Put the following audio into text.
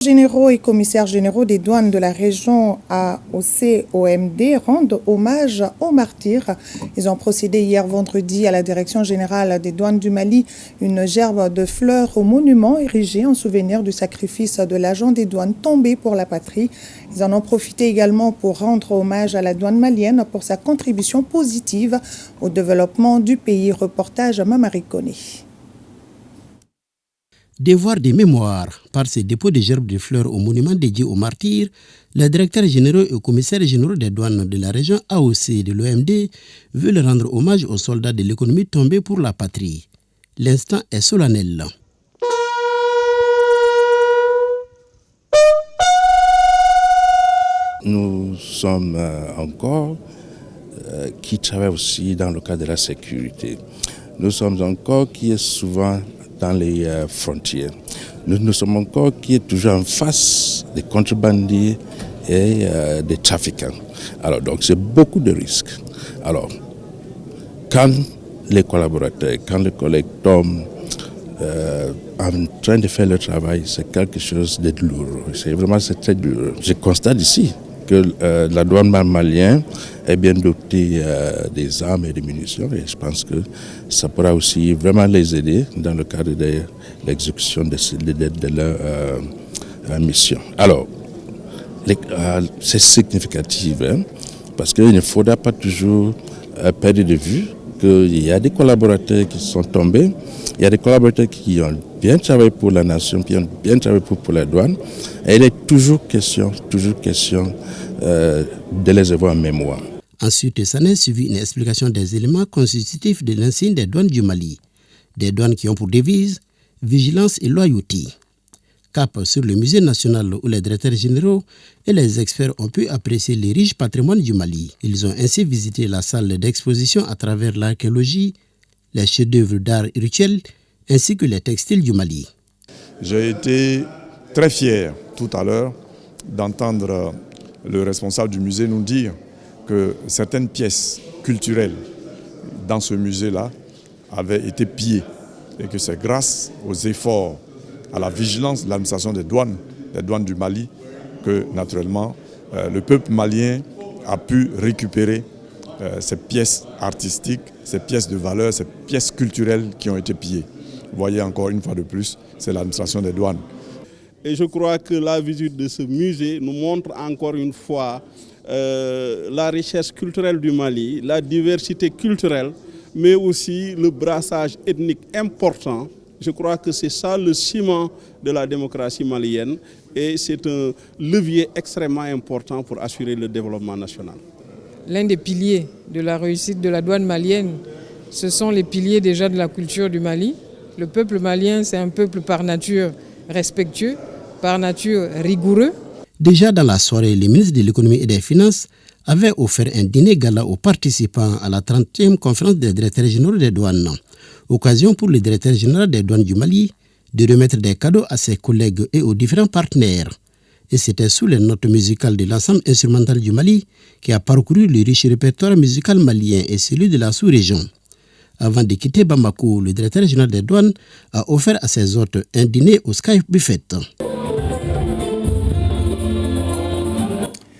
Généraux et commissaires généraux des douanes de la région AOC-OMD rendent hommage aux martyrs. Ils ont procédé hier vendredi à la direction générale des douanes du Mali une gerbe de fleurs au monument érigé en souvenir du sacrifice de l'agent des douanes tombé pour la patrie. Ils en ont profité également pour rendre hommage à la douane malienne pour sa contribution positive au développement du pays. Reportage Mamari Koné. Devoir des mémoires par ces dépôts de gerbes de fleurs au monument dédié aux martyrs, les directeurs généraux et commissaires généraux des douanes de la région AOC et de l'OMD veulent rendre hommage aux soldats de l'économie tombés pour la patrie. L'instant est solennel. Nous sommes encore qui travaillent aussi dans le cadre de la sécurité. Nous sommes encore qui est souvent dans les frontières. Nous sommes encore qui est toujours en face des contrebandiers et des trafiquants. Alors donc c'est beaucoup de risques. Alors quand les collaborateurs, quand les collègues tombent en train de faire le travail, c'est quelque chose de lourd. C'est très dur. Je constate ici que la douane malienne est bien dotée des armes et des munitions et je pense que ça pourra aussi vraiment les aider dans le cadre de l'exécution de leur mission. Alors, c'est significatif parce qu'il ne faudra pas toujours perdre de vue qu'il y a des collaborateurs qui sont tombés, il y a des collaborateurs qui ont bien travaillé pour la nation, qui ont bien travaillé pour la douane, et il est toujours question de les avoir en mémoire. Ensuite, s'en est suivi une explication des éléments constitutifs de l'insigne des douanes du Mali. Des douanes qui ont pour devise vigilance et loyauté. Cap sur le musée national où les directeurs généraux et les experts ont pu apprécier les riches patrimoines du Mali. Ils ont ainsi visité la salle d'exposition à travers l'archéologie, les chefs-d'œuvre d'art rituel ainsi que les textiles du Mali. J'ai été très fier tout à l'heure d'entendre le responsable du musée nous dire que certaines pièces culturelles dans ce musée-là avaient été pillées et que c'est grâce aux efforts, à la vigilance de l'administration des douanes du Mali, que naturellement le peuple malien a pu récupérer ces pièces artistiques, ces pièces de valeur, ces pièces culturelles qui ont été pillées. Vous voyez encore une fois de plus, c'est l'administration des douanes. Et je crois que la visite de ce musée nous montre encore une fois la richesse culturelle du Mali, la diversité culturelle, mais aussi le brassage ethnique important. Je crois que c'est ça le ciment de la démocratie malienne et c'est un levier extrêmement important pour assurer le développement national. L'un des piliers de la réussite de la douane malienne, ce sont les piliers déjà de la culture du Mali. Le peuple malien, c'est un peuple par nature respectueux, par nature rigoureux. Déjà dans la soirée, le ministre de l'économie et des finances avait offert un dîner gala aux participants à la 30e conférence des directeurs généraux des douanes. Occasion pour le directeur général des douanes du Mali de remettre des cadeaux à ses collègues et aux différents partenaires. Et c'était sous les notes musicales de l'ensemble instrumental du Mali qui a parcouru le riche répertoire musical malien et celui de la sous-région. Avant de quitter Bamako, le directeur général des douanes a offert à ses hôtes un dîner au Sky Buffet.